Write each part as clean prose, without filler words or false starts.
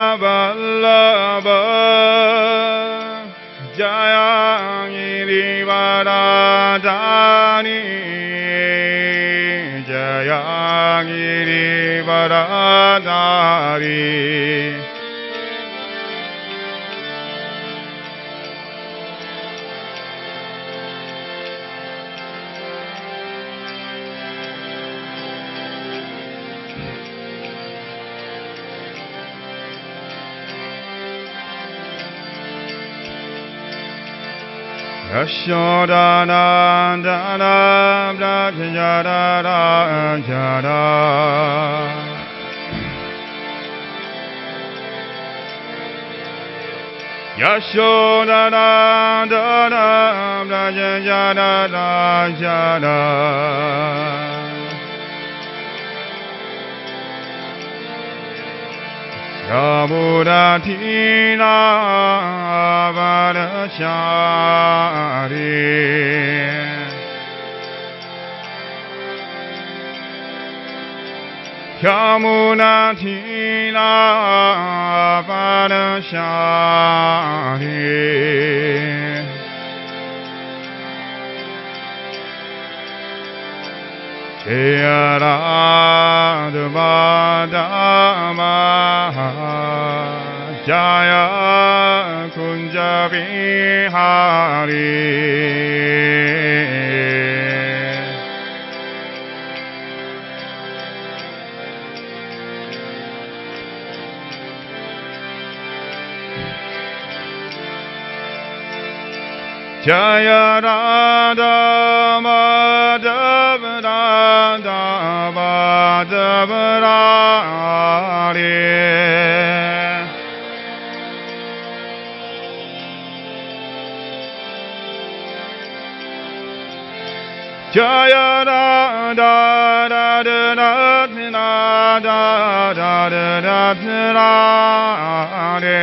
Vallabha Jaya Girivaradhani Jaya Girivaradhari Yashodanandana Brajayarajara Yashodanandana Brajayarajara Yamuratina Varashari Yamunatina Varashari Jayarādhavādāma Jaya Kunja Vihari Jaya Radha Madhava Radha Madhava Radha Jaya Radha Radha Radha Radha Radha Radha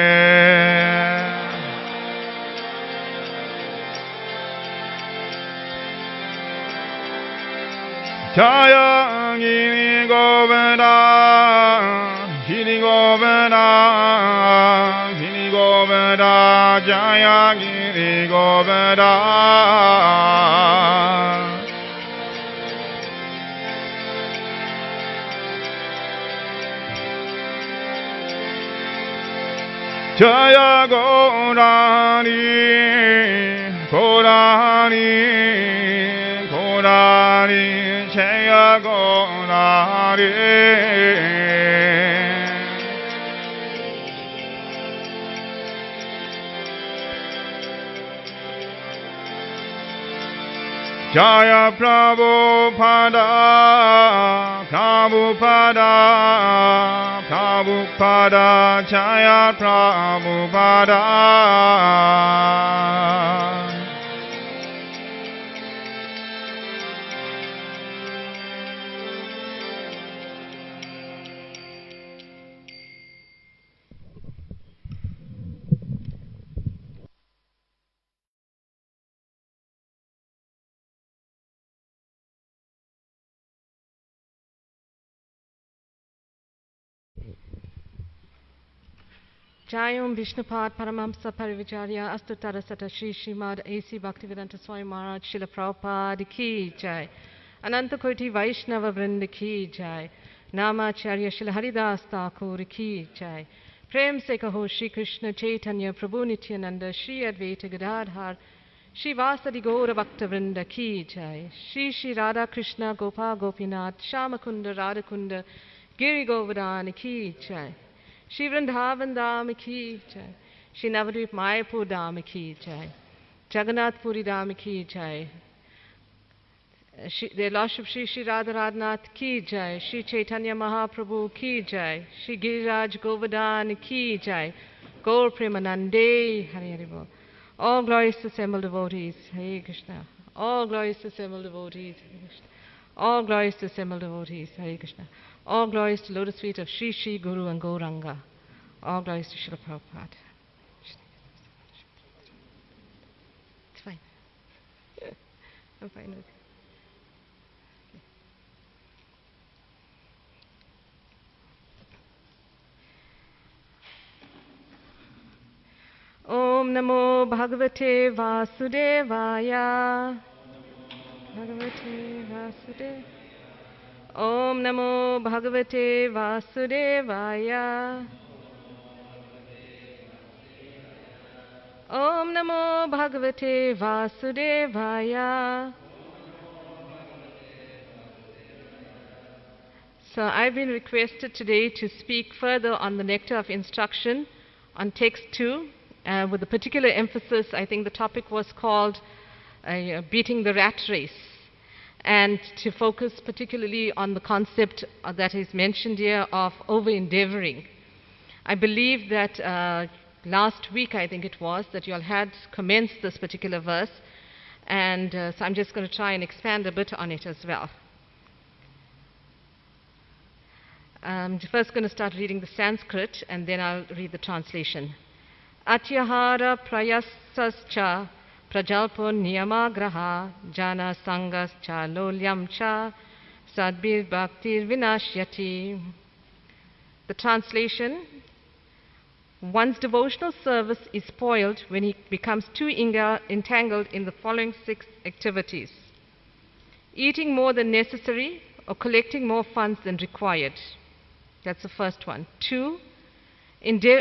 Jaya Giri Govardha Giri Govardha Giri Govardha Jaya Giri Govardha Jaya Gaurani Gaurani Gaurani Jaya Gaurani Jaya Prabhupada Prabhupada Prabhupada Jaya Prabhupada Jayam Vishnupad Paramahamsa Parivijarya Astutara Sata Shri Srimad A.C. Bhaktivedanta Swami Maharaj Srila Prabhupada Ki Jai Ananta Koti Vaishnava Vrinda Ki Jai Namacharya Srila Haridas Thakur Ki Jai Prem Se Kaho Shri Krishna Chaitanya Prabhu Nityananda Shri Advaita Gadadhar Shri Vasadi Gaura Bhakta Vrinda Ki Jai Shri Shri Radha Krishna Gopal Gopinath Shamakunda Radhakunda Giri Govardhan Ki Jai Shri Vrindavan Dham Ki Jai Shri Navadvip Mayapur Dham Ki Jai Jagannath Puri Dham Ki Jai Their Lordship Shri Shri Radha Radhanath Ki Jai Shri Chaitanya Mahaprabhu Ki Jai Shri Giriraj Govardhan Ki Jai Gaur Premanande Hari Hari Bol All glorious assembled devotees Hare Krishna All glorious assembled devotees Hare Krishna All glorious assembled devotees Hare Krishna All glories to lotus feet of Shri Shri Guru and Gauranga. All glories to Srila Prabhupada. It's fine. I'm fine with it. Om Namo Bhagavate Vasudevaya. Bhagavate Vasudevaya. Om Namo Bhagavate Vasudevaya. Om Namo Bhagavate Vasudevaya. So I've been requested today to speak further on the Nectar of Instruction on text 2 with a particular emphasis. I think the topic was called Beating the Rat Race, and to focus particularly on the concept that is mentioned here of over-endeavoring. I believe that last week, I think it was, that you all had commenced this particular verse, and so I'm just going to try and expand a bit on it as well. I'm first going to start reading the Sanskrit, and then I'll read the translation. Atyahara prayasascha prajalpo niyamagraha jana sangascha lolyam cha sadbir bhaktir vinashyati. The translation: one's devotional service is spoiled when he becomes too entangled in the following 6 activities: eating more than necessary or collecting more funds than required. That's the first one. 2,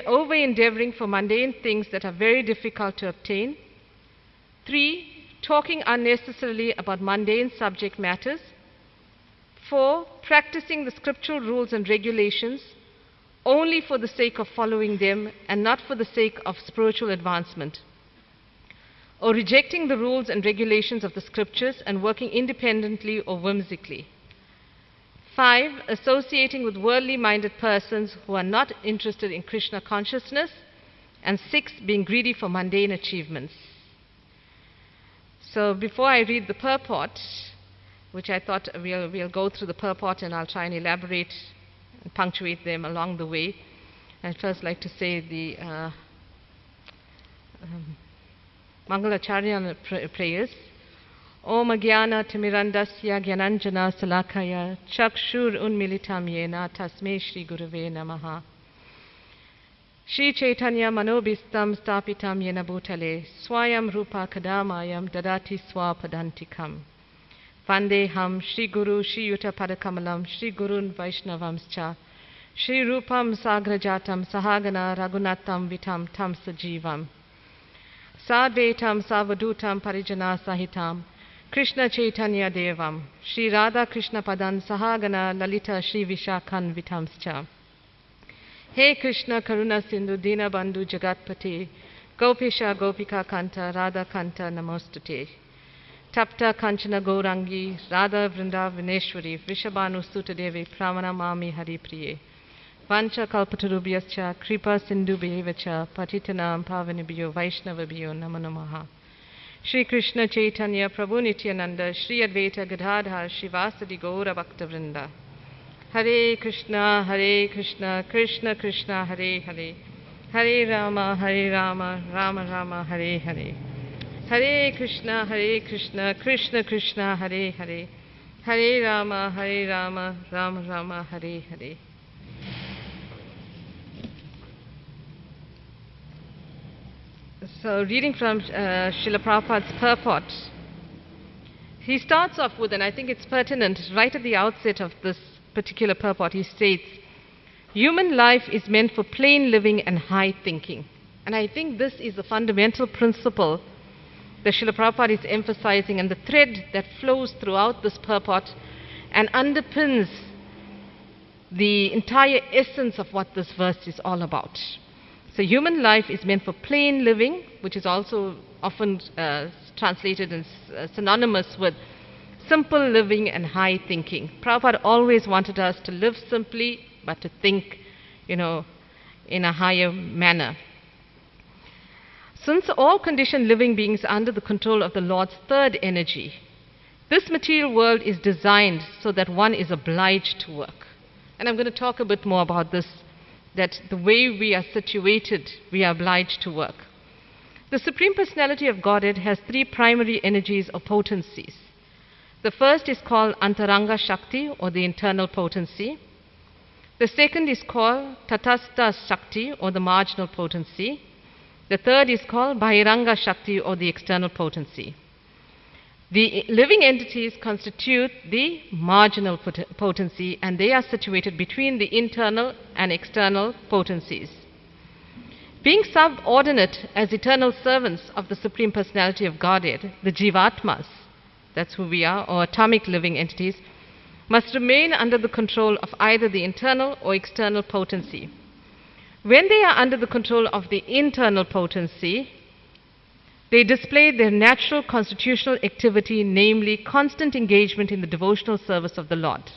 over-endeavoring for mundane things that are very difficult to obtain. 3, talking unnecessarily about mundane subject matters. 4, practicing the scriptural rules and regulations only for the sake of following them and not for the sake of spiritual advancement, or rejecting the rules and regulations of the scriptures and working independently or whimsically. 5, associating with worldly-minded persons who are not interested in Krishna consciousness. And 6, being greedy for mundane achievements. So before I read the purport, which I thought we'll go through the purport and I'll try and elaborate and punctuate them along the way, I'd first like to say the Mangalacharya prayers. Om Agyana Timirandasya Gyananjana Salakaya Chakshur Unmilitam Yena Tasme Shri Gurave Namaha. Shri Chaitanya Manobistam Stapitam Yena Bhutale Swayam Rupa Kadamayam Dadati Swapadantikam. Vandeham Shri Guru Shri Yuta Padakamalam Shri Gurun Vaishnavamscha Shri Rupam Sagrajatam Sahagana Raghunatam Vitam Tam Sajivam Sadvetam Savadutam Parijana Sahitam Krishna Chaitanya Devam Shri Radha Krishna Padan Sahagana Lalita Shri Vishakhan Vitamscha. Hey Krishna Karuna Sindhu Dina Bandhu Jagatpate Gopisha Gopika Kanta Radha Kanta Namostute. Tapta Kanchana Gaurangi Radha Vrinda Vineshwari Vrishabhanu Suta Devi Pramanamami Hari Priye. Vancha Kalpatarubhyascha Kripa Sindhu Bevacha Patitanam Pavanibhyo Vaishnavabhyo Namo Namaha. Shri Krishna Chaitanya Prabhu Nityananda Shri Advaita Gadadhar Shivasadi Gaura Bhakta Vrinda. Hare Krishna Krishna Krishna Hare Hare Hare Rama Rama Rama Hare Hare. Hare Krishna Krishna Krishna Hare Hare Hare Rama Rama Rama Hare Hare. So reading from Srila Prabhupada's purport, he starts off with, and I think it's pertinent right at the outset of this particular purport, he states, human life is meant for plain living and high thinking. And I think this is a fundamental principle that Srila Prabhupada is emphasizing, and the thread that flows throughout this purport and underpins the entire essence of what this verse is all about. So human life is meant for plain living, which is also often translated and synonymous with simple living and high thinking. Prabhupada always wanted us to live simply, but to think, in a higher manner. Since all conditioned living beings are under the control of the Lord's third energy, this material world is designed so that one is obliged to work. And I'm going to talk a bit more about this, that the way we are situated, we are obliged to work. The Supreme Personality of Godhead has 3 primary energies or potencies. The first is called Antaranga Shakti, or the internal potency. The second is called Tatastha Shakti, or the marginal potency. The third is called Bahiranga Shakti, or the external potency. The living entities constitute the marginal potency, and they are situated between the internal and external potencies. Being subordinate as eternal servants of the Supreme Personality of Godhead, the Jivatmas, that's who we are, or atomic living entities, must remain under the control of either the internal or external potency. When they are under the control of the internal potency, they display their natural constitutional activity, namely constant engagement in the devotional service of the Lord.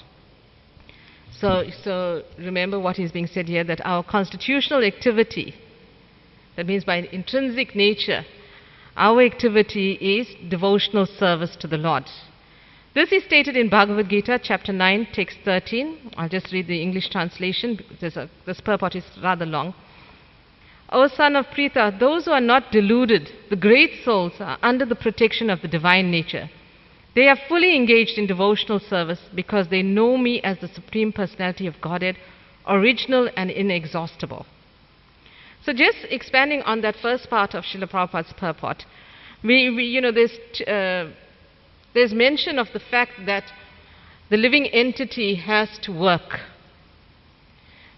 So remember what is being said here, that our constitutional activity, that means by intrinsic nature, our activity is devotional service to the Lord. This is stated in Bhagavad Gita, chapter 9, text 13. I'll just read the English translation, because this purport is rather long. O son of Pritha, those who are not deluded, the great souls, are under the protection of the divine nature. They are fully engaged in devotional service because they know me as the Supreme Personality of Godhead, original and inexhaustible. So just expanding on that first part of Srila Prabhupada's purport, there's mention of the fact that the living entity has to work.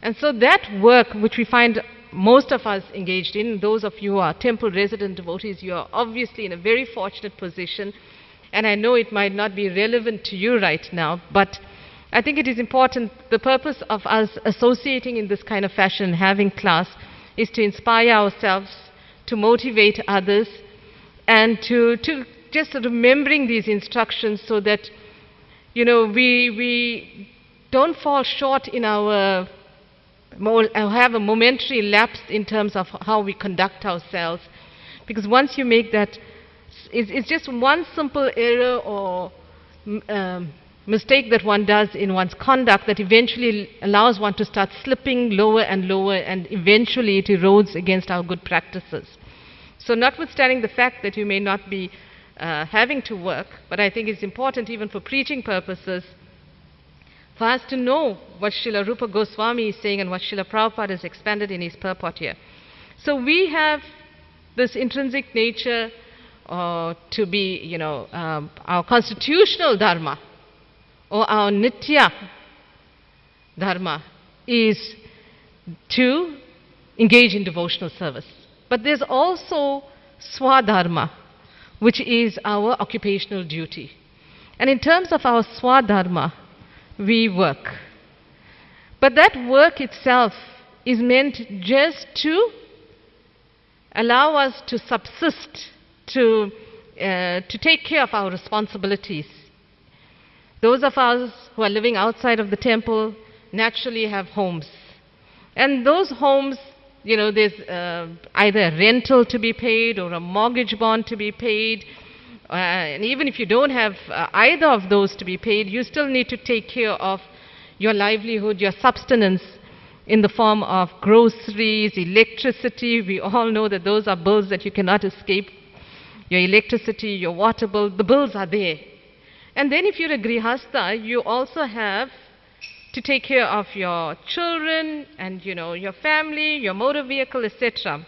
And so that work, which we find most of us engaged in, those of you who are temple resident devotees, you are obviously in a very fortunate position, and I know it might not be relevant to you right now, but I think it is important. The purpose of us associating in this kind of fashion, having class, is to inspire ourselves, to motivate others, and to just remembering these instructions so that, we don't fall short in our have a momentary lapse in terms of how we conduct ourselves. Because once you make that, it's just one simple error or mistake that one does in one's conduct that eventually allows one to start slipping lower and lower, and eventually it erodes against our good practices. So notwithstanding the fact that you may not be having to work, but I think it's important even for preaching purposes for us to know what Srila Rupa Goswami is saying and what Srila Prabhupada has expanded in his purport here. So we have this intrinsic nature to be, our constitutional dharma, or our nitya dharma, is to engage in devotional service. But there's also swadharma, which is our occupational duty. And in terms of our swadharma, we work. But that work itself is meant just to allow us to subsist, to take care of our responsibilities. Those of us who are living outside of the temple naturally have homes. And those homes, there's either a rental to be paid or a mortgage bond to be paid. And even if you don't have either of those to be paid, you still need to take care of your livelihood, your subsistence, in the form of groceries, electricity. We all know that those are bills that you cannot escape. Your electricity, your water bill, the bills are there. And then if you're a grihastha, you also have to take care of your children and, your family, your motor vehicle, etc.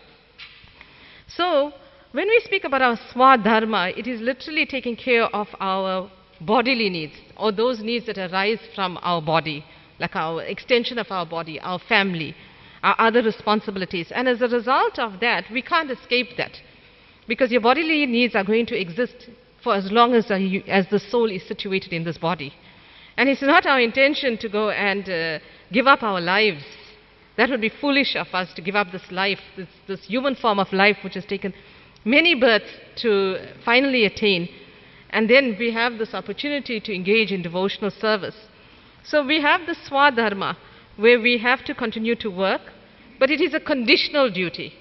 So, when we speak about our swadharma, it is literally taking care of our bodily needs, or those needs that arise from our body, like our extension of our body, our family, our other responsibilities. And as a result of that, we can't escape that, because your bodily needs are going to exist for as long as the soul is situated in this body. And it's not our intention to go and give up our lives. That would be foolish of us to give up this life, this human form of life which has taken many births to finally attain. And then we have this opportunity to engage in devotional service. So we have the swadharma, where we have to continue to work, but it is a conditional duty.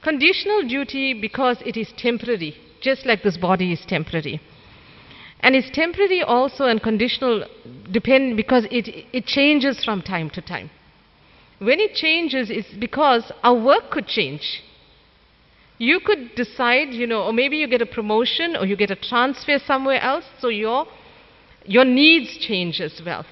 Conditional duty because it is temporary, just like this body is temporary. And it's temporary also and conditional because it changes from time to time. When it changes, it's because our work could change. You could decide, or maybe you get a promotion or you get a transfer somewhere else, so your needs change as well.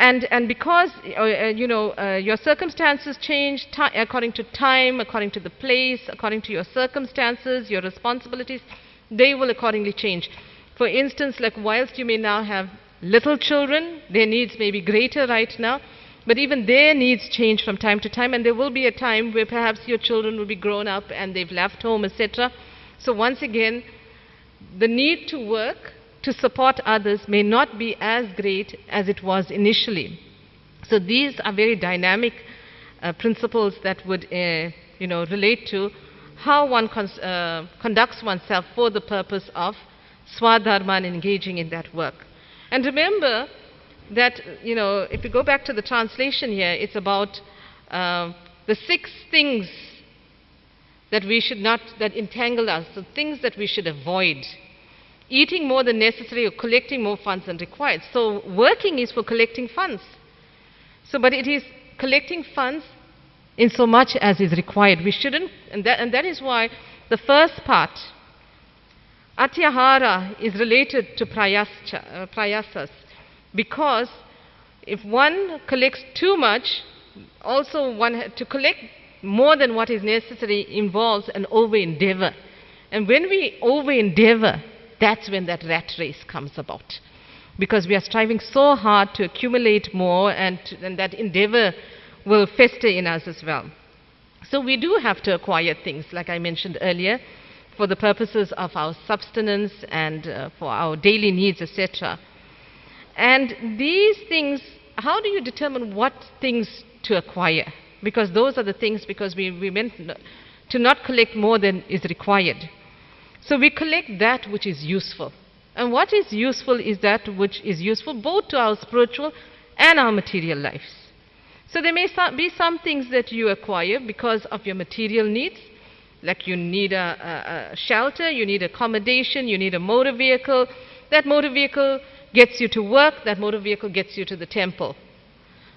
And because, your circumstances change according to time, according to the place, according to your circumstances, your responsibilities, they will accordingly change. For instance, like whilst you may now have little children, their needs may be greater right now, but even their needs change from time to time, and there will be a time where perhaps your children will be grown up and they've left home, etc. So once again, the need to work to support others may not be as great as it was initially. So these are very dynamic principles that would relate to how one conducts oneself for the purpose of swadharma and engaging in that work. And remember that, if you go back to the translation here, it's about the 6 things that we should not, that entangle us, the things that we should avoid. Eating more than necessary or collecting more funds than required. So working is for collecting funds. But it is collecting funds in so much as is required. We shouldn't, and that is why the first part, atyahara, is related to prayasas. Because if one collects too much, also to collect more than what is necessary involves an over-endeavor. And when we over-endeavor, that's when that rat race comes about. Because we are striving so hard to accumulate more, and that endeavor will fester in us as well. So we do have to acquire things, like I mentioned earlier, for the purposes of our subsistence and for our daily needs, etc. And these things, how do you determine what things to acquire? Because those are the things, because we meant to not collect more than is required. So we collect that which is useful. And what is useful is that which is useful both to our spiritual and our material lives. So there may be some things that you acquire because of your material needs, like you need a shelter, you need accommodation, you need a motor vehicle. That motor vehicle gets you to work, that motor vehicle gets you to the temple.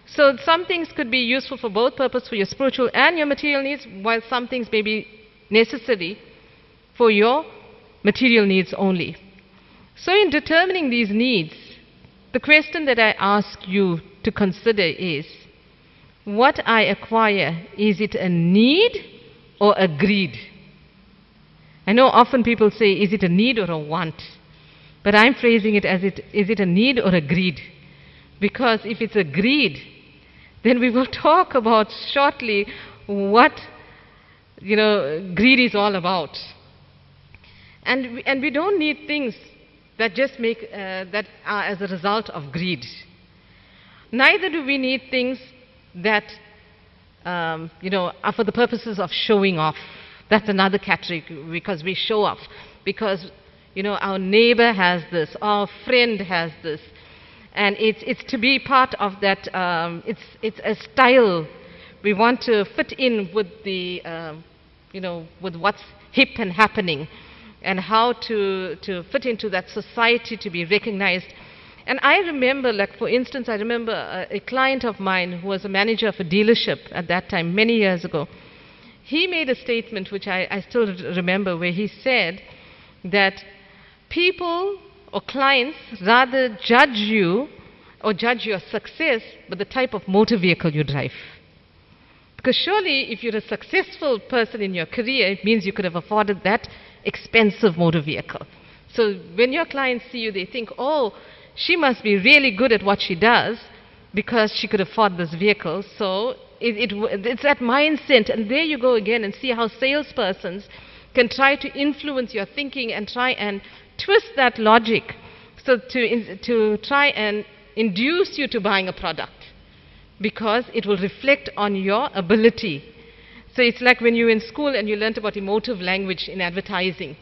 So some things could be useful for both purposes, for your spiritual and your material needs, while some things may be necessary for your material needs only. So in determining these needs, the question that I ask you to consider is, what I acquire, is it a need or a greed? I know often people say, is it a need or a want? But I'm phrasing it as, is it a need or a greed? Because if it's a greed, then we will talk about shortly what greed is all about. And we don't need things that just that are as a result of greed. Neither do we need things that are for the purposes of showing off. That's another category, because we show off. Because our neighbor has this, our friend has this, and it's to be part of that. It's a style. We want to fit in with the with what's hip and happening, and how to fit into that society to be recognized. And I remember, like for instance, I remember a client of mine who was a manager of a dealership at that time, many years ago. He made a statement which I still remember, where he said that people or clients rather judge you or judge your success by the type of motor vehicle you drive. Because surely if you're a successful person in your career, it means you could have afforded that expensive motor vehicle. So when your clients see you, they think, oh, she must be really good at what she does because she could afford this vehicle. So it's that mindset. And there you go again, and see how salespersons can try to influence your thinking and try and twist that logic, so to try and induce you to buying a product, because it will reflect on your ability. So it's like when you're in school and you learned about emotive language in advertising.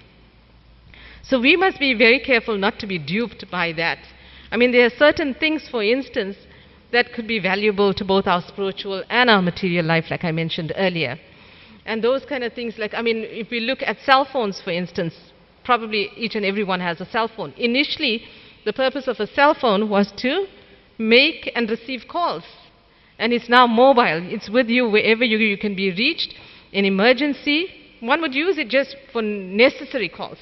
So we must be very careful not to be duped by that. I mean, there are certain things, for instance, that could be valuable to both our spiritual and our material life, like I mentioned earlier. And those kind of things, like, I mean, if we look at cell phones, for instance, probably each and every one has a cell phone. Initially, the purpose of a cell phone was to make and receive calls. And it's now mobile. It's with you wherever you can be reached. In emergency, one would use it just for necessary calls,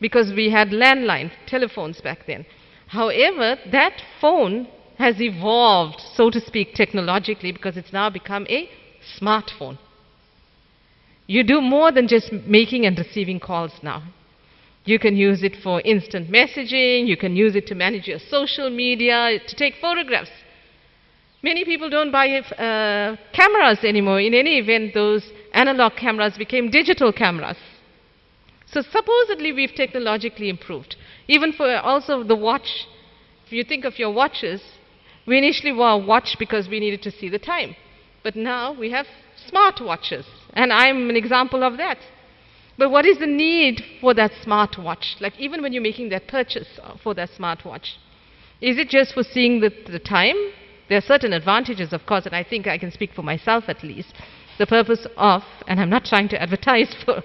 because we had landline telephones back then. However, that phone has evolved, so to speak, technologically, because it's now become a smartphone. You do more than just making and receiving calls now. You can use it for instant messaging, you can use it to manage your social media, to take photographs. Many people don't buy cameras anymore. In any event, those analog cameras became digital cameras. So supposedly we've technologically improved. Even for also the watch, if you think of your watches, we initially wore a watch because we needed to see the time. But now we have smart watches, and I'm an example of that. But what is the need for that smart watch? Like even when you're making that purchase for that smart watch, is it just for seeing the time? There are certain advantages, of course, and I think I can speak for myself at least. The purpose of, and I'm not trying to advertise for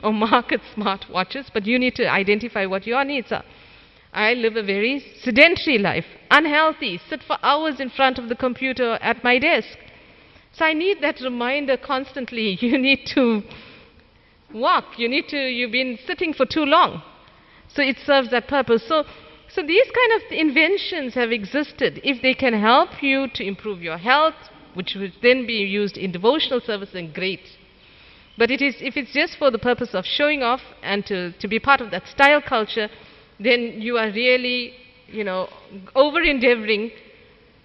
or market smart watches, but you need to identify what your needs are. I live a very sedentary life, unhealthy, sit for hours in front of the computer at my desk. So I need that reminder constantly. You need to walk. You've been sitting for too long. So it serves that purpose. So these kind of inventions have existed. If they can help you to improve your health, which would then be used in devotional service, then great. But if it's just for the purpose of showing off and to be part of that style culture, then you are really, over-endeavoring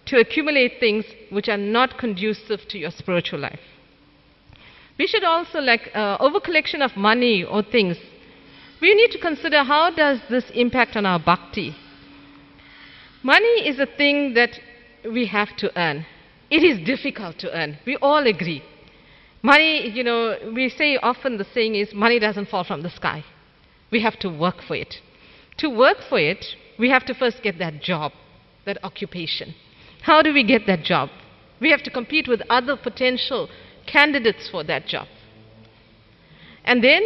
to accumulate things which are not conducive to your spiritual life. We should also, over-collection of money or things, we need to consider how does this impact on our bhakti. Money is a thing that we have to earn. It is difficult to earn. We all agree. Money, we say often the saying is money doesn't fall from the sky. We have to work for it. To work for it, we have to first get that job, that occupation. How do we get that job? We have to compete with other potential candidates for that job. And then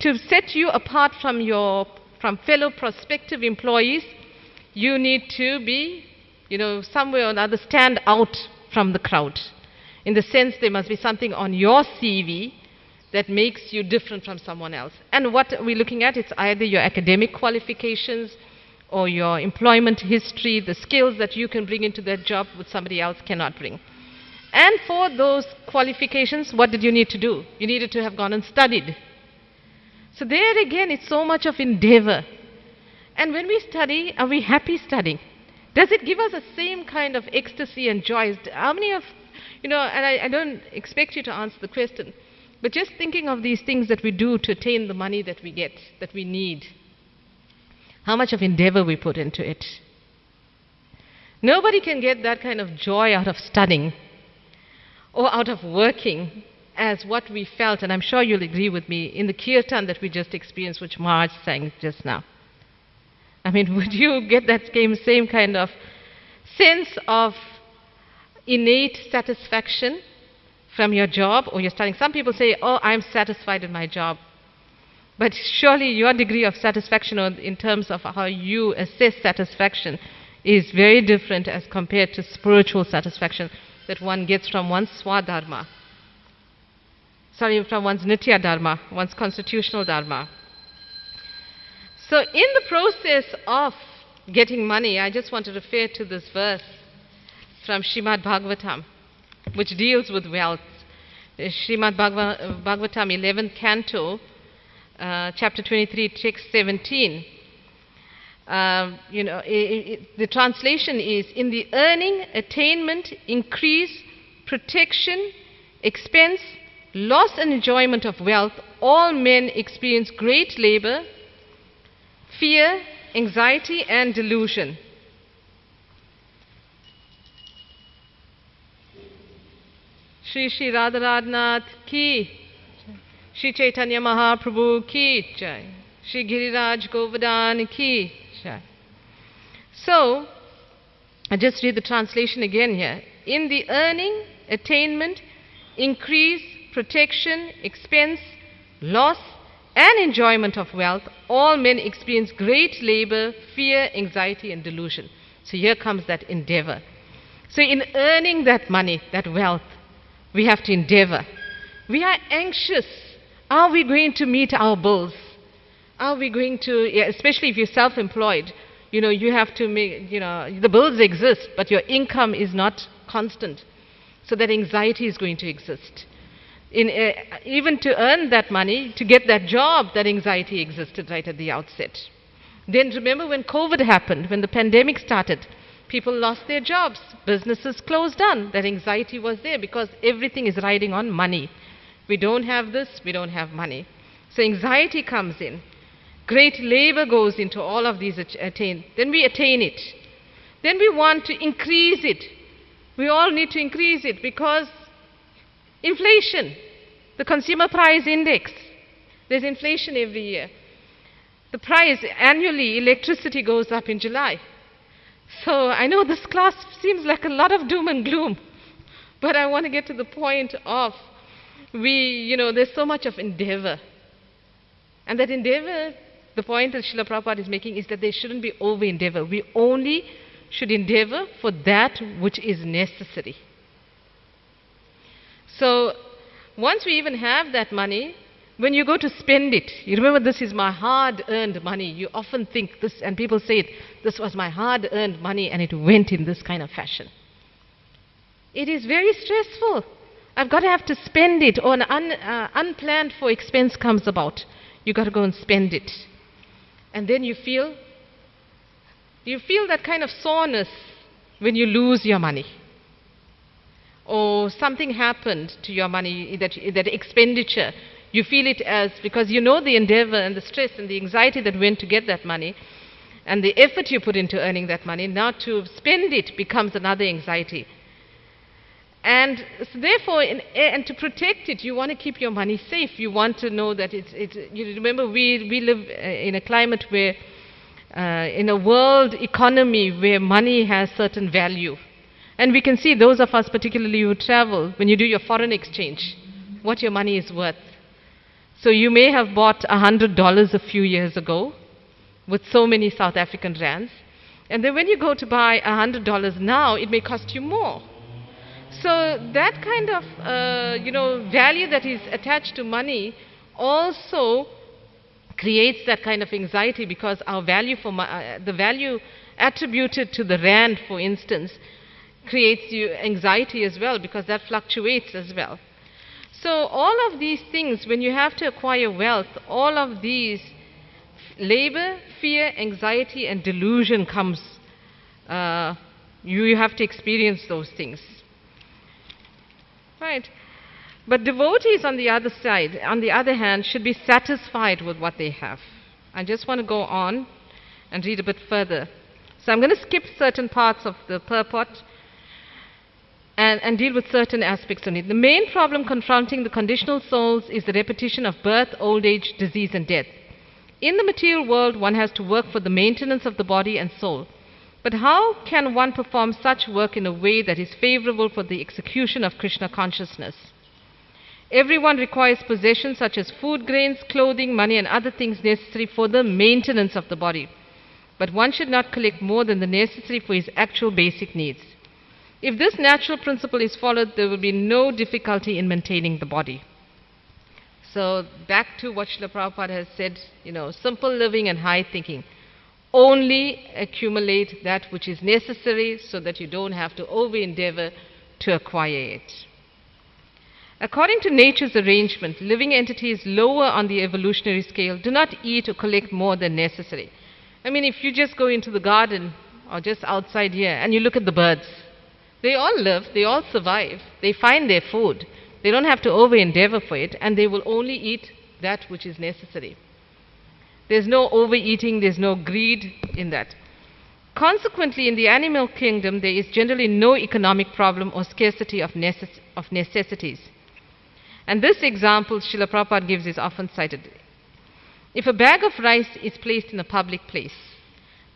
to set you apart from fellow prospective employees, you need to be, somewhere or another stand out from the crowd. In the sense there must be something on your CV that makes you different from someone else. And what we're looking at, it's either your academic qualifications or your employment history, the skills that you can bring into that job which somebody else cannot bring. And for those qualifications, what did you need to do? You needed to have gone and studied. So there again, it's so much of endeavor. And when we study, are we happy studying? Does it give us the same kind of ecstasy and joy? How many of, and I don't expect you to answer the question, but just thinking of these things that we do to attain the money that we get, that we need, how much of endeavor we put into it. Nobody can get that kind of joy out of studying or out of working as what we felt, and I'm sure you'll agree with me, in the kirtan that we just experienced, which Maharaj sang just now. I mean, would you get that same kind of sense of innate satisfaction from your job or your studying? Some people say, I'm satisfied in my job. But surely your degree of satisfaction in terms of how you assess satisfaction is very different as compared to spiritual satisfaction that one gets from one's swadharma. From one's nitya dharma, one's constitutional dharma. So in the process of getting money, I just want to refer to this verse from Srimad Bhagavatam, which deals with wealth. Srimad Bhagavatam, 11th canto, chapter 23, text 17. The translation is, in the earning, attainment, increase, protection, expense, loss and enjoyment of wealth, all men experience great labor, fear, anxiety and delusion. Shri Shri Radharanath ki, Shri Chaitanya Mahaprabhu ki jai, Shri Giriraj Govardhan ki jai. So, I just read the translation again here. In the earning, attainment, increase, protection, expense, loss, and enjoyment of wealth, all men experience great labor, fear, anxiety, and delusion. So here comes that endeavor. So in earning that money, that wealth, we have to endeavor. We are anxious. Are we going to meet our bills? Are we going to, especially if you're self-employed, You have to make, the bills exist, but your income is not constant. So that anxiety is going to exist. Even to earn that money, to get that job, that anxiety existed right at the outset. Then remember when COVID happened, when the pandemic started, people lost their jobs, businesses closed down. That anxiety was there because everything is riding on money. We don't have this, we don't have money. So anxiety comes in. Great labor goes into all of these Then we attain it. Then we want to increase it. We all need to increase it because inflation, the consumer price index, there's inflation every year. The price annually, electricity goes up in July. So I know this class seems like a lot of doom and gloom, but I want to get to the point of there's so much of endeavor. And that endeavor, the point that Srila Prabhupada is making is that there shouldn't be over endeavor. We only should endeavor for that which is necessary. So once we even have that money, when you go to spend it, you remember this is my hard-earned money. You often think this, and people say it, this was my hard-earned money and it went in this kind of fashion. It is very stressful. I've got to have to spend it, or an unplanned for expense comes about. You've got to go and spend it. And then you feel that kind of soreness when you lose your money. Or something happened to your money, that expenditure. You feel it as, because you know the endeavor and the stress and the anxiety that went to get that money, and the effort you put into earning that money, now to spend it becomes another anxiety. And so therefore, and to protect it, you want to keep your money safe. You want to know that you remember, we live in a climate where, in a world economy where money has certain value. And we can see those of us, particularly who travel, when you do your foreign exchange, what your money is worth. So you may have bought $100 a few years ago with so many South African rands. And then when you go to buy $100 now, it may cost you more. So that kind of, value that is attached to money also creates that kind of anxiety, because our value for the value attributed to the rand, for instance, creates you anxiety as well, because that fluctuates as well. So all of these things, when you have to acquire wealth, all of these labor, fear, anxiety, and delusion comes. You have to experience those things. Right. But devotees on the other side, on the other hand, should be satisfied with what they have. I just want to go on and read a bit further. So I'm going to skip certain parts of the purport and deal with certain aspects on it. The main problem confronting the conditional souls is the repetition of birth, old age, disease, and death. In the material world, one has to work for the maintenance of the body and soul. But how can one perform such work in a way that is favorable for the execution of Krishna consciousness? Everyone requires possessions such as food, grains, clothing, money, and other things necessary for the maintenance of the body. But one should not collect more than the necessary for his actual basic needs. If this natural principle is followed, there will be no difficulty in maintaining the body. So back to what Srila Prabhupada has said, simple living and high thinking. Only accumulate that which is necessary so that you don't have to over-endeavor to acquire it. According to nature's arrangement, living entities lower on the evolutionary scale do not eat or collect more than necessary. I mean, if you just go into the garden or just outside here and you look at the birds, they all live, they all survive, they find their food. They don't have to over-endeavor for it, and they will only eat that which is necessary. There's no overeating, there's no greed in that. Consequently, in the animal kingdom, there is generally no economic problem or scarcity of necessities. And this example Srila Prabhupada gives is often cited. If a bag of rice is placed in a public place,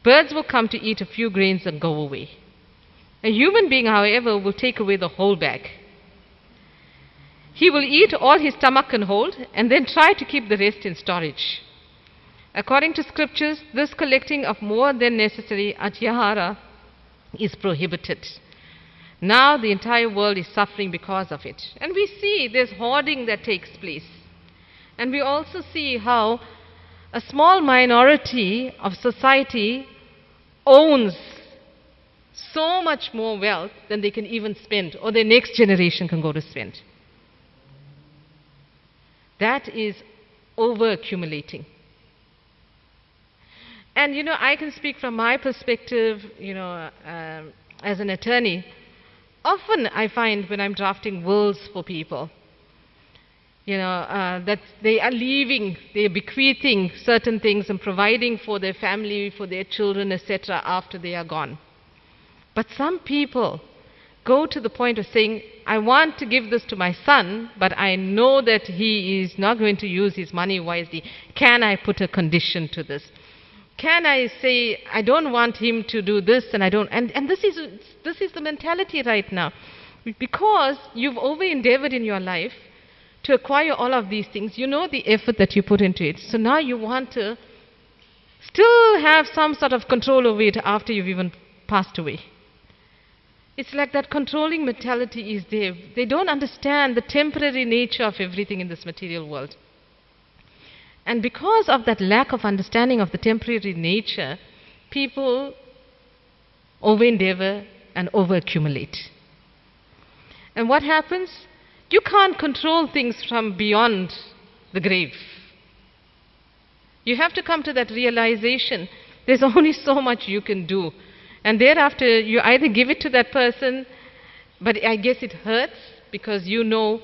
birds will come to eat a few grains and go away. A human being, however, will take away the whole bag. He will eat all his stomach can hold and then try to keep the rest in storage. According to scriptures, this collecting of more than necessary atyahara is prohibited. Now the entire world is suffering because of it. And we see there's hoarding that takes place. And we also see how a small minority of society owns so much more wealth than they can even spend, or their next generation can go to spend. That is over accumulating. And I can speak from my perspective, as an attorney. Often I find when I'm drafting wills for people, that they are leaving, they are bequeathing certain things and providing for their family, for their children, etc., after they are gone. But some people go to the point of saying, I want to give this to my son, but I know that he is not going to use his money wisely. Can I put a condition to this? Can I say, I don't want him to do this, and I don't... And this is the mentality right now. Because you've over-endeavored in your life to acquire all of these things. You know the effort that you put into it. So now you want to still have some sort of control over it after you've even passed away. It's like that controlling mentality is there. They don't understand the temporary nature of everything in this material world. And because of that lack of understanding of the temporary nature, people over-endeavor and over-accumulate. And what happens? You can't control things from beyond the grave. You have to come to that realization. There's only so much you can do. And thereafter, you either give it to that person, but I guess it hurts because you know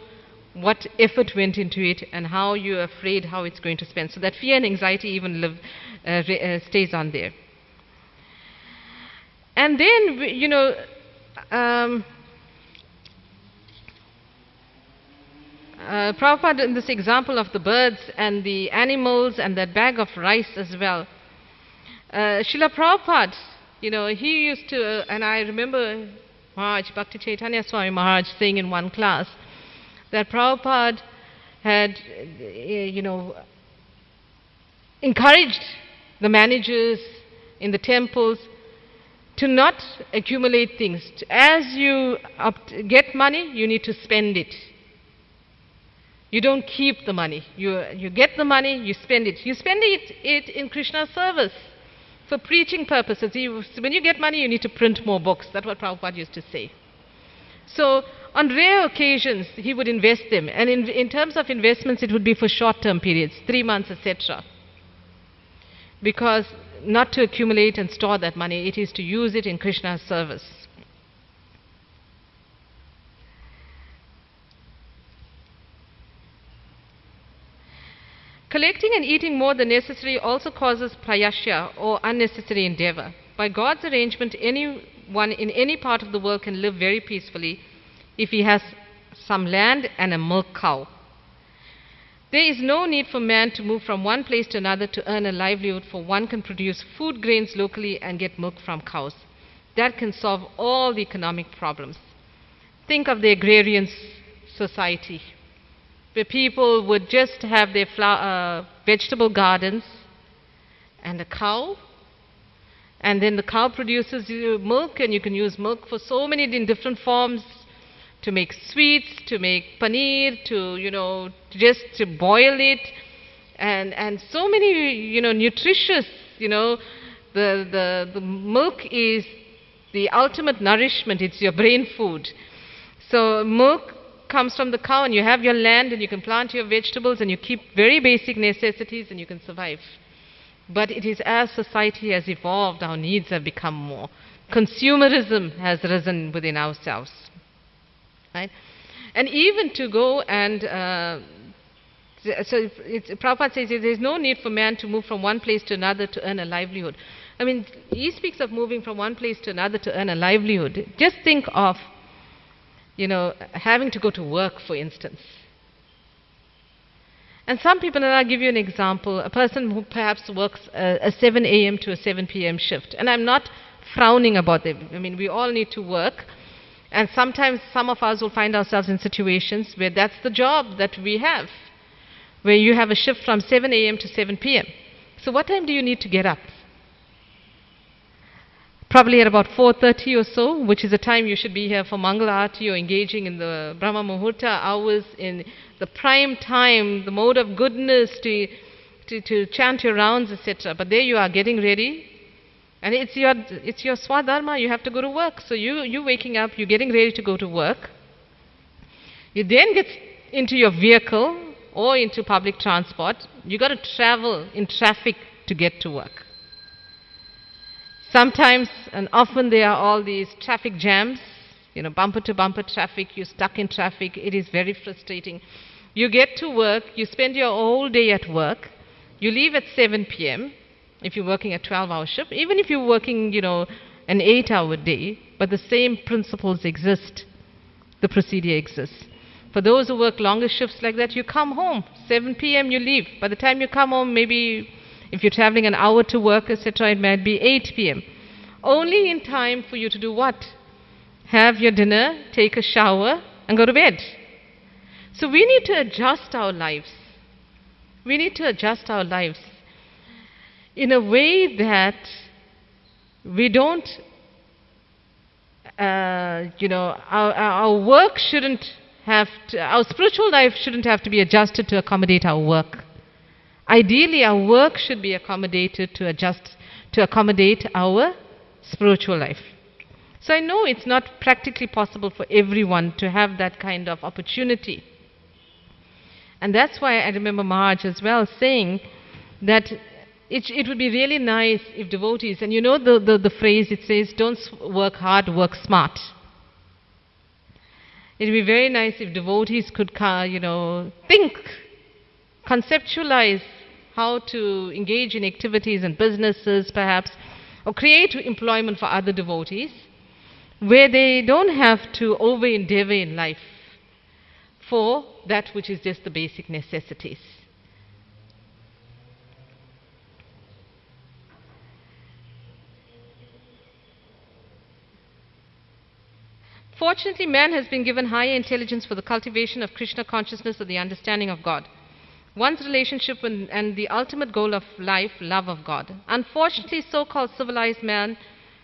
what effort went into it and how you're afraid how it's going to spend. So that fear and anxiety even stays on there. And then, Prabhupada, in this example of the birds and the animals and that bag of rice as well, Srila Prabhupada, he used to, and I remember Maharaj, Bhakti Chaitanya Swami Maharaj saying in one class that Prabhupada had, encouraged the managers in the temples to not accumulate things. As you get money, you need to spend it. You don't keep the money. You get the money, you spend it. You spend it in Krishna's service for preaching purposes. When you get money, you need to print more books. That's what Prabhupada used to say. So on rare occasions, he would invest them. And in terms of investments, it would be for short-term periods, 3 months, etc. Because not to accumulate and store that money, it is to use it in Krishna's service. Collecting and eating more than necessary also causes prayasya, or unnecessary endeavor. By God's arrangement, anyone in any part of the world can live very peacefully if he has some land and a milk cow. There is no need for man to move from one place to another to earn a livelihood, for one can produce food grains locally and get milk from cows. That can solve all the economic problems. Think of the agrarian society, where people would just have their vegetable gardens and a cow, and then the cow produces milk, and you can use milk for so many different forms, to make sweets, to make paneer, to just to boil it, and so many nutritious. The milk is the ultimate nourishment. It's your brain food. So milk comes from the cow, and you have your land, and you can plant your vegetables, and you keep very basic necessities, and you can survive. But it is as society has evolved, our needs have become more. Consumerism has risen within ourselves, right? And even to go and Prabhupada says there is no need for man to move from one place to another to earn a livelihood. I mean, he speaks of moving from one place to another to earn a livelihood. Just think of having to go to work, for instance. And some people, and I'll give you an example, a person who perhaps works a 7 a.m. to a 7 p.m. shift. And I'm not frowning about them. I mean, we all need to work. And sometimes some of us will find ourselves in situations where that's the job that we have, where you have a shift from 7 a.m. to 7 p.m. So what time do you need to get up? Probably at about 4:30 or so, which is the time you should be here for Mangala Aarti or engaging in the Brahma Muhurta hours, in the prime time, the mode of goodness to chant your rounds, etc. But there you are getting ready And it's your swadharma, you have to go to work. So you waking up, you're getting ready to go to work. You then get into your vehicle or into public transport. You got to travel in traffic to get to work. Sometimes and often there are all these traffic jams, bumper to bumper traffic, you're stuck in traffic, it is very frustrating. You get to work, you spend your whole day at work, you leave at 7 p.m. if you're working a 12-hour shift, even if you're working, an 8-hour day, but the same principles exist, the procedure exists. For those who work longer shifts like that, you come home, 7 p.m. you leave. By the time you come home, maybe if you're traveling an hour to work, etc., it might be 8 p.m. Only in time for you to do what? Have your dinner, take a shower, and go to bed. So we need to adjust our lives. We need to adjust our lives in a way that we don't, our work shouldn't have to, our spiritual life shouldn't have to be adjusted to accommodate our work. Ideally, our work should be accommodated to accommodate our spiritual life. So I know it's not practically possible for everyone to have that kind of opportunity. And that's why I remember Maharaj as well saying that it would be really nice if devotees, and the phrase, it says, don't work hard, work smart. It would be very nice if devotees could, think, conceptualize how to engage in activities and businesses perhaps, or create employment for other devotees, where they don't have to over-endeavor in life for that which is just the basic necessities. Fortunately, man has been given higher intelligence for the cultivation of Krishna consciousness or the understanding of God. One's relationship and the ultimate goal of life, love of God. Unfortunately, so-called civilized man,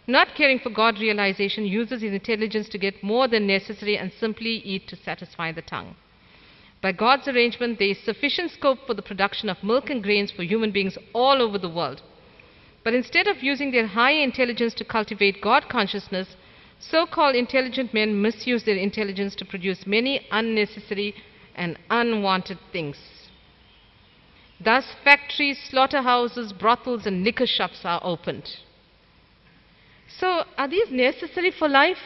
not caring for God realization, uses his intelligence to get more than necessary and simply eat to satisfy the tongue. By God's arrangement, there is sufficient scope for the production of milk and grains for human beings all over the world. But instead of using their higher intelligence to cultivate God consciousness, so-called intelligent men misuse their intelligence to produce many unnecessary and unwanted things. Thus, factories, slaughterhouses, brothels, and liquor shops are opened. So, are these necessary for life,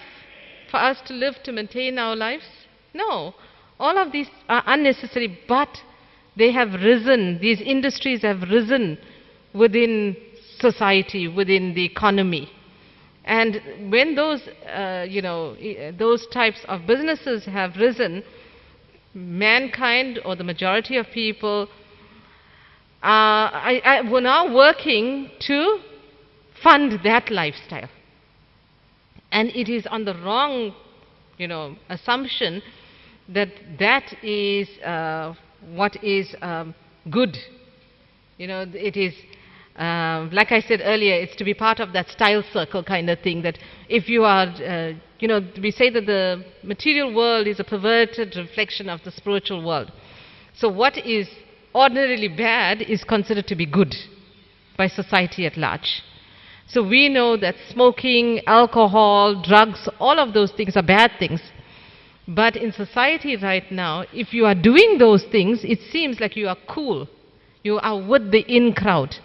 for us to live, to maintain our lives? No. All of these are unnecessary, but they have risen, these industries have risen within society, within the economy. And when those, those types of businesses have risen, mankind or the majority of people were now working to fund that lifestyle. And it is on the wrong, assumption that that is what is good. It is, like I said earlier, it's to be part of that style circle kind of thing, that if you are, we say that the material world is a perverted reflection of the spiritual world. So what is ordinarily bad is considered to be good by society at large. So we know that smoking, alcohol, drugs, all of those things are bad things. But in society right now, if you are doing those things, it seems like you are cool. You are with the in crowd.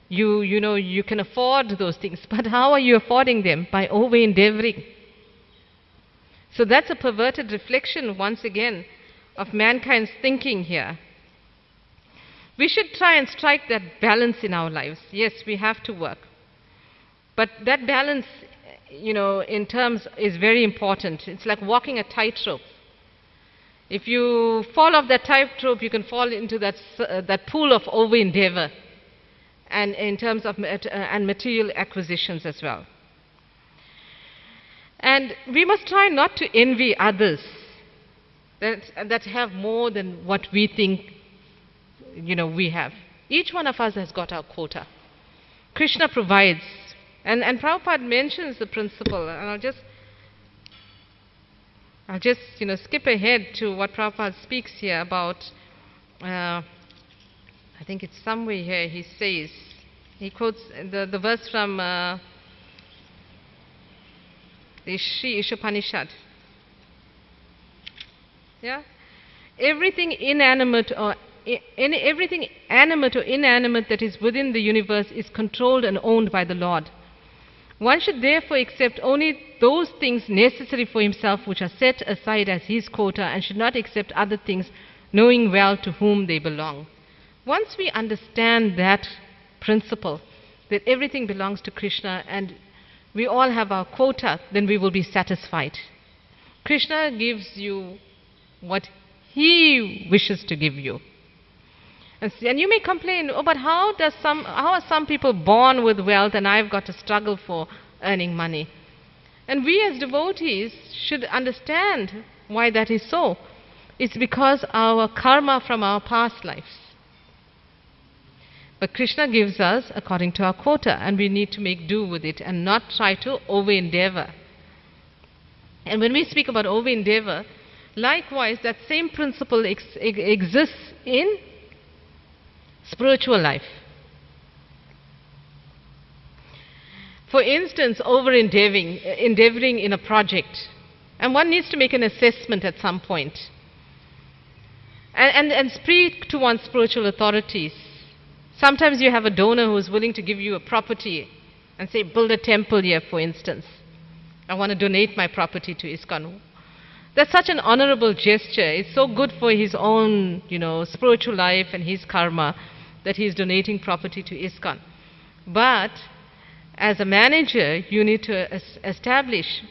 You can afford those things. But how are you affording them? By over-endeavoring. So that's a perverted reflection, once again, of mankind's thinking here. We should try and strike that balance in our lives. Yes, we have to work. But that balance, in terms is very important. It's like walking a tightrope. If you fall off that tightrope, you can fall into that pool of over-endeavor, and in terms of and material acquisitions as well. And we must try not to envy others that have more than what we think we have. Each one of us has got our quota. Krishna provides. And Prabhupada mentions the principle, and I'll just skip ahead to what Prabhupada speaks here about, I think it's somewhere here he says, he quotes the verse from the Shri Ishopanishad. Yeah? Everything inanimate or everything animate or inanimate that is within the universe is controlled and owned by the Lord. One should therefore accept only those things necessary for himself which are set aside as his quota, and should not accept other things, knowing well to whom they belong. Once we understand that principle, that everything belongs to Krishna and we all have our quota, then we will be satisfied. Krishna gives you what he wishes to give you. And you may complain, oh, but how are some people born with wealth and I've got to struggle for earning money? And we as devotees should understand why that is so. It's because our karma from our past lives. But Krishna gives us according to our quota, and we need to make do with it and not try to over-endeavor. And when we speak about over-endeavor, likewise, that same principle exists in spiritual life. For instance, endeavoring in a project, and one needs to make an assessment at some point, and speak to one's spiritual authorities. Sometimes you have a donor who is willing to give you a property and say, build a temple here, for instance. I want to donate my property to ISKCON. That's such an honorable gesture. It's so good for his own, spiritual life and his karma that he is donating property to ISKCON. But as a manager, you need to establish,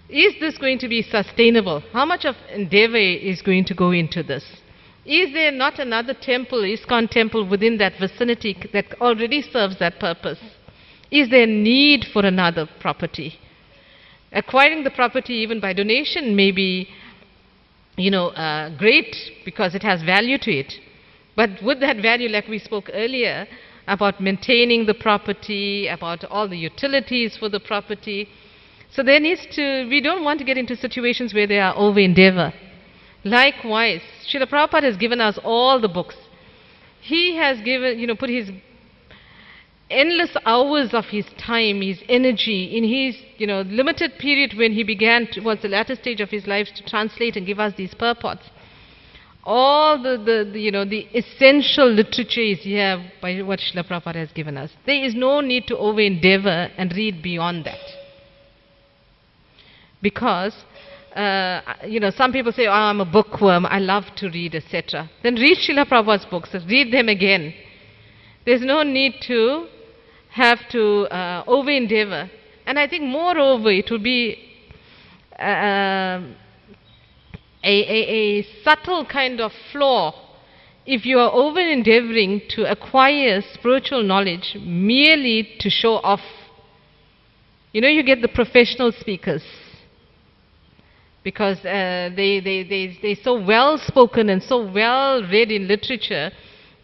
is this going to be sustainable? How much of endeavor is going to go into this? Is there not another temple, ISKCON temple, within that vicinity that already serves that purpose? Is there need for another property? Acquiring the property even by donation may be, great because it has value to it. But with that value, like we spoke earlier, about maintaining the property, about all the utilities for the property. So we don't want to get into situations where there are over-endeavor. Likewise, Srila Prabhupada has given us all the books. He has put his endless hours of his time, his energy, in his, limited period when he began towards the latter stage of his life to translate and give us these purports. All the essential literature is here by what Srila Prabhupada has given us. There is no need to over-endeavor and read beyond that. Because, some people say, oh, I'm a bookworm, I love to read, etc. Then read Srila Prabhupada's books, read them again. There's no need to have to over-endeavor. And I think moreover, it will be a subtle kind of flaw if you are over-endeavoring to acquire spiritual knowledge merely to show off. You get the professional speakers because they're so well-spoken and so well-read in literature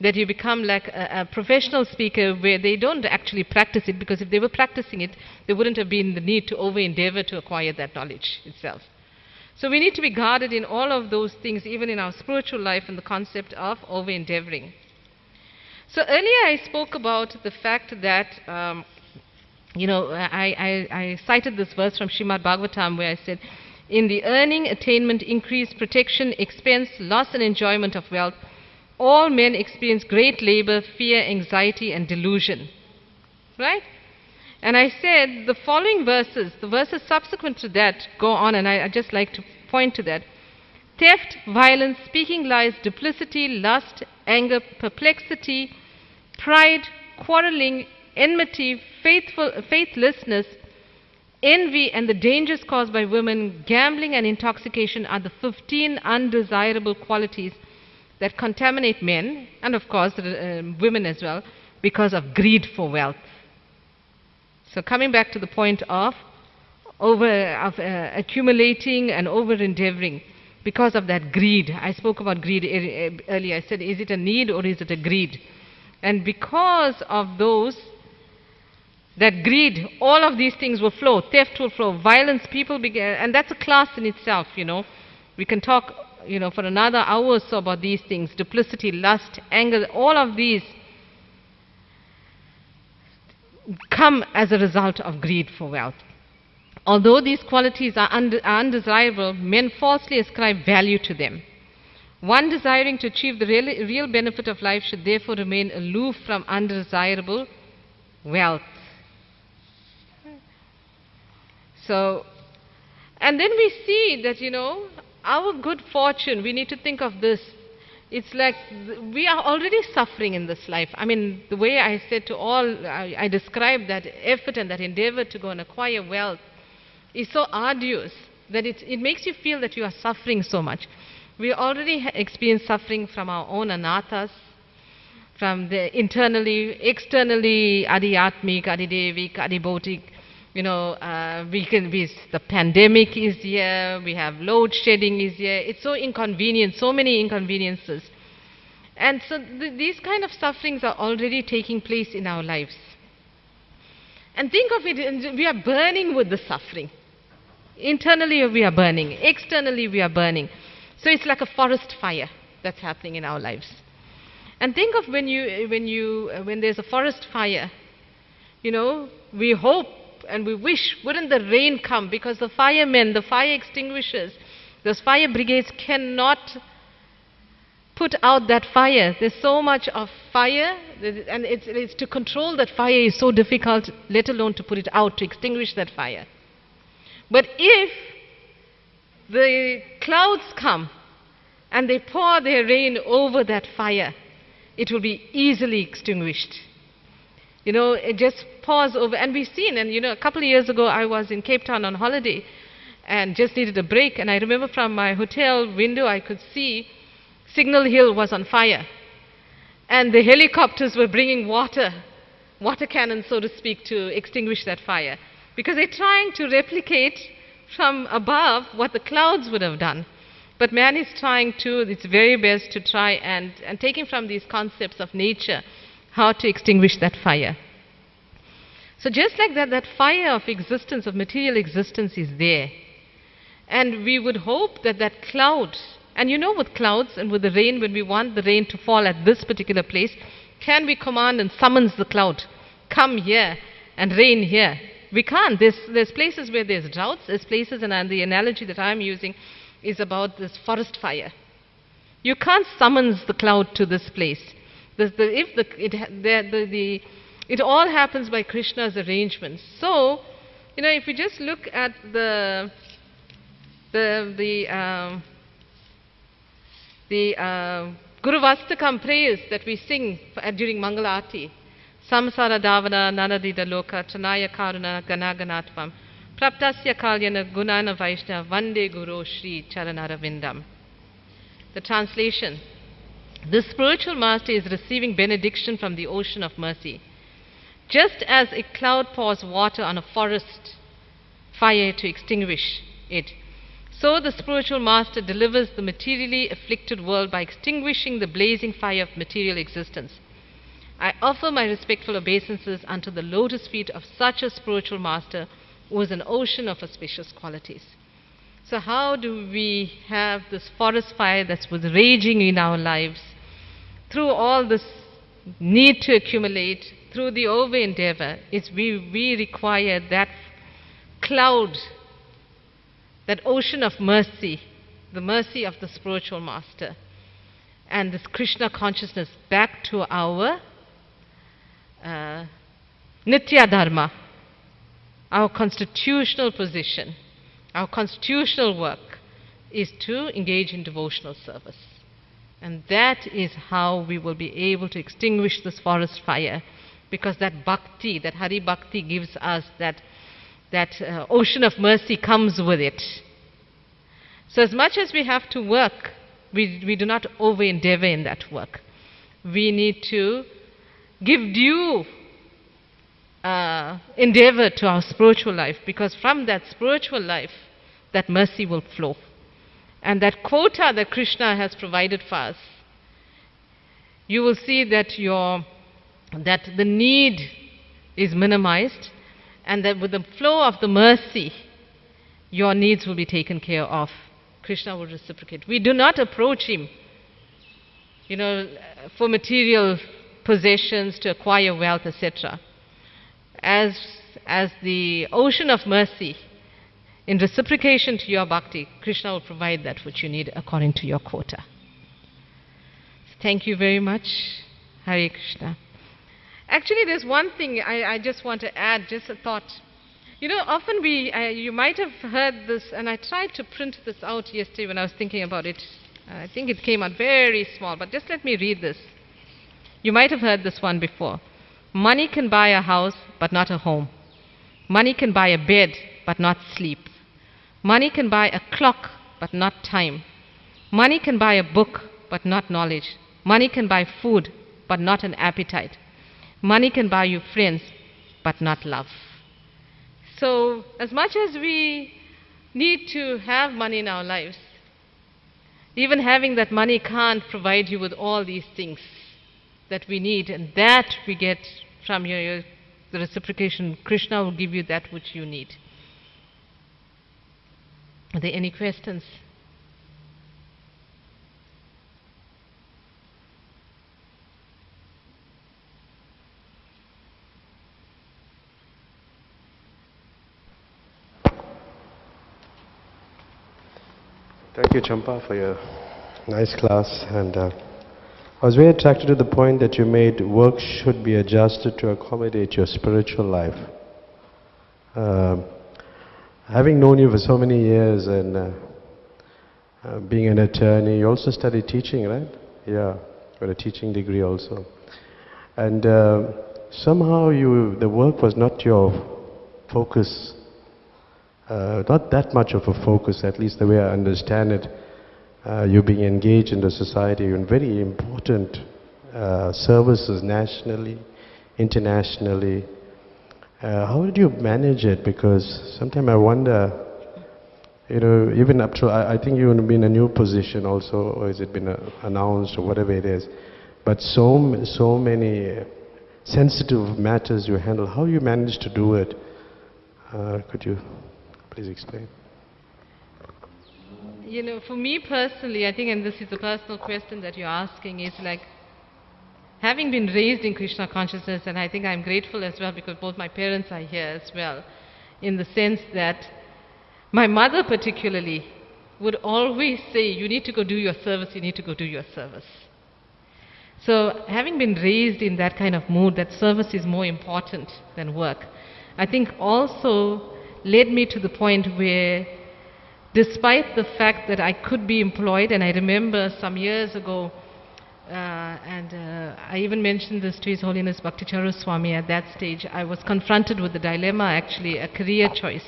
that you become like a professional speaker where they don't actually practice it, because if they were practicing it, there wouldn't have been the need to over-endeavor to acquire that knowledge itself. So we need to be guarded in all of those things, even in our spiritual life, and the concept of over-endeavoring. So earlier I spoke about the fact that, I cited this verse from Srimad Bhagavatam where I said, in the earning, attainment, increase, protection, expense, loss and enjoyment of wealth, all men experience great labor, fear, anxiety and delusion. Right? And I said the following verses, the verses subsequent to that go on, and I just like to point to that. Theft, violence, speaking lies, duplicity, lust, anger, perplexity, pride, quarreling, enmity, faithlessness, envy, and the dangers caused by women, gambling and intoxication are the 15 undesirable qualities that contaminate men, and of course women as well, because of greed for wealth. So coming back to the point of accumulating and over-endeavoring, because of that greed. I spoke about greed earlier. I said, is it a need or is it a greed? And because of that greed, all of these things will flow. Theft will flow, violence, and that's a class in itself, We can talk, for another hour or so about these things. Duplicity, lust, anger, all of these come as a result of greed for wealth. Although these qualities are undesirable, men falsely ascribe value to them. One desiring to achieve the real benefit of life should therefore remain aloof from undesirable wealth. So, and then we see that, our good fortune, we need to think of this. It's like we are already suffering in this life. I mean, the way I said to all, I described that effort and that endeavor to go and acquire wealth is so arduous that it makes you feel that you are suffering so much. We already experience suffering from our own anathas, from the internally, externally, adhyatmik, adhidevik, adhibautik. The pandemic is here, we have load shedding is here. It's so inconvenient, so many inconveniences. And so these kind of sufferings are already taking place in our lives. And think of it, we are burning with the suffering. Internally we are burning, externally we are burning. So it's like a forest fire that's happening in our lives. And think of when there's a forest fire, we hope and we wish, wouldn't the rain come? Because the firemen, the fire extinguishers, those fire brigades cannot put out that fire. There's so much of fire, and it's to control that fire is so difficult, let alone to put it out, to extinguish that fire. But if the clouds come and they pour their rain over that fire, it will be easily extinguished. It just pours over. And we've seen, and a couple of years ago I was in Cape Town on holiday and just needed a break. And I remember from my hotel window I could see Signal Hill was on fire. And the helicopters were bringing water cannons, so to speak, to extinguish that fire. Because they're trying to replicate from above what the clouds would have done. But man is trying its very best to try and taking from these concepts of nature, how to extinguish that fire. So just like that fire of existence, of material existence is there. And we would hope that cloud, and with clouds and with the rain, when we want the rain to fall at this particular place, can we command and summons the cloud, come here and rain here? We can't. There's places where there's droughts, there's places, and the analogy that I'm using is about this forest fire. You can't summons the cloud to this place. It all happens by Krishna's arrangements. So, if we just look at the Guru Vastakam prayers that we sing during Mangalarti, Samsara Davana Nanadida Loka Tranaya Karuna Ganaganatvam Praptasya Kalyana Gunana Vaishna Vande Guru Shri Charanaravindam. The translation: the spiritual master is receiving benediction from the ocean of mercy. Just as a cloud pours water on a forest fire to extinguish it, so the spiritual master delivers the materially afflicted world by extinguishing the blazing fire of material existence. I offer my respectful obeisances unto the lotus feet of such a spiritual master who is an ocean of auspicious qualities. So how do we have this forest fire that was raging in our lives through all this need to accumulate, through the over endeavor? We require that cloud, that ocean of mercy, the mercy of the spiritual master, and this Krishna consciousness back to our Nitya Dharma, our constitutional position. Our constitutional work is to engage in devotional service. And that is how we will be able to extinguish this forest fire, because that bhakti, that Hari Bhakti gives us that ocean of mercy comes with it. So as much as we have to work, we do not over-endeavor in that work. We need to give due endeavor to our spiritual life, because from that spiritual life, that mercy will flow. And that quota that Krishna has provided for us, you will see that the need is minimized, and that with the flow of the mercy, your needs will be taken care of. Krishna will reciprocate. We do not approach him, for material possessions, to acquire wealth, etc. As the ocean of mercy, in reciprocation to your bhakti, Krishna will provide that which you need according to your quota. Thank you very much. Hare Krishna. Actually, there's one thing I just want to add, just a thought. You know, often you might have heard this, and I tried to print this out yesterday when I was thinking about it. I think it came out very small, but just let me read this. You might have heard this one before. Money can buy a house, but not a home. Money can buy a bed, but not sleep. Money can buy a clock, but not time. Money can buy a book, but not knowledge. Money can buy food, but not an appetite. Money can buy you friends, but not love. So, as much as we need to have money in our lives, even having that money can't provide you with all these things that we need, and that we get from the reciprocation. Krishna will give you that which you need. Are there any questions? Thank you, Champa, for your nice class. And I was very attracted to the point that you made work should be adjusted to accommodate your spiritual life. Having known you for so many years and being an attorney, you also studied teaching, right? Yeah, got a teaching degree also. And somehow the work was not your focus. Not that much of a focus, at least the way I understand it. You being engaged in the society in very important services nationally, internationally. How did you manage it? Because sometimes I wonder, you know, even up to, I think you're going to be in a new position also, or has it been announced, or whatever it is. But so many sensitive matters you handle. How you manage to do it? Could you please explain? You know, for me personally, I think, and this is a personal question that you're asking, is like, having been raised in Krishna consciousness, and I think I'm grateful as well because both my parents are here as well, in the sense that my mother particularly would always say, you need to go do your service, you need to go do your service. So having been raised in that kind of mood, that service is more important than work, I think also led me to the point where, despite the fact that I could be employed, and I remember some years ago, I even mentioned this to His Holiness Bhakti Charu Swami at that stage, I was confronted with the dilemma, actually, a career choice.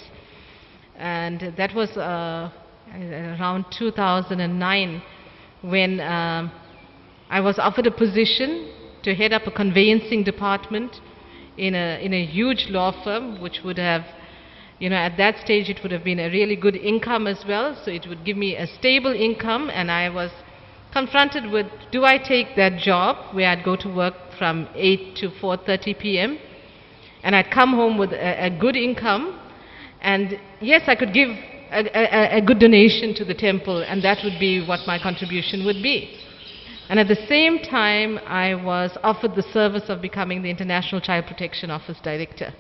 And that was around 2009, when I was offered a position to head up a conveyancing department in a huge law firm, which would have, you know, at that stage it would have been a really good income as well, so it would give me a stable income, and I was confronted with, do I take that job where I'd go to work from 8 to 4:30 p.m. and I'd come home with a good income, and yes, I could give a good donation to the temple, and that would be what my contribution would be. And at the same time, I was offered the service of becoming the International Child Protection Office Director,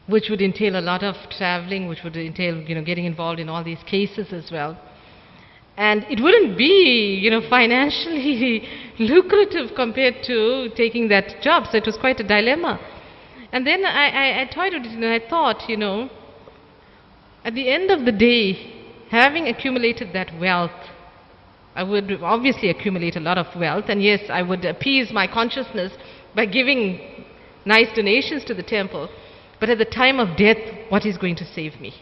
which would entail a lot of traveling, which would entail, you know, getting involved in all these cases as well. And it wouldn't be, you know, financially lucrative compared to taking that job, so it was quite a dilemma. And then I toyed with it, and I thought, you know, at the end of the day, having accumulated that wealth, I would obviously accumulate a lot of wealth, and yes, I would appease my consciousness by giving nice donations to the temple, but at the time of death, what is going to save me?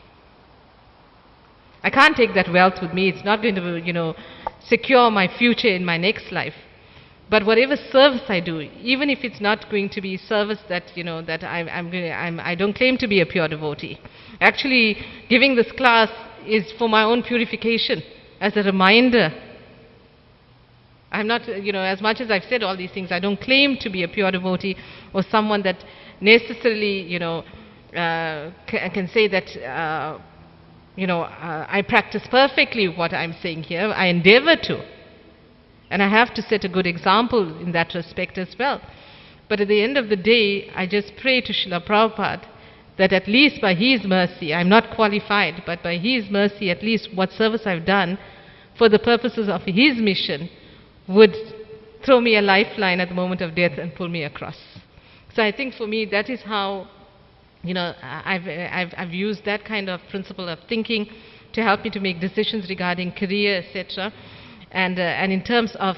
I can't take that wealth with me. It's not going to, you know, secure my future in my next life. But whatever service I do, even if it's not going to be service that, you know, that I don't claim to be a pure devotee. Actually, giving this class is for my own purification, as a reminder. I'm not, you know, as much as I've said all these things, I don't claim to be a pure devotee or someone that necessarily, you know, can say that, you know, I practice perfectly what I'm saying here. I endeavor to. And I have to set a good example in that respect as well. But at the end of the day, I just pray to Srila Prabhupada that at least by His mercy, I'm not qualified, but by His mercy, at least what service I've done for the purposes of His mission would throw me a lifeline at the moment of death and pull me across. So I think for me, that is how, I've used that kind of principle of thinking to help me to make decisions regarding career, etc. And in terms of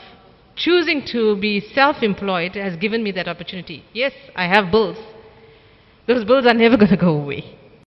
choosing to be self-employed has given me that opportunity. Yes, I have bills. Those bills are never going to go away.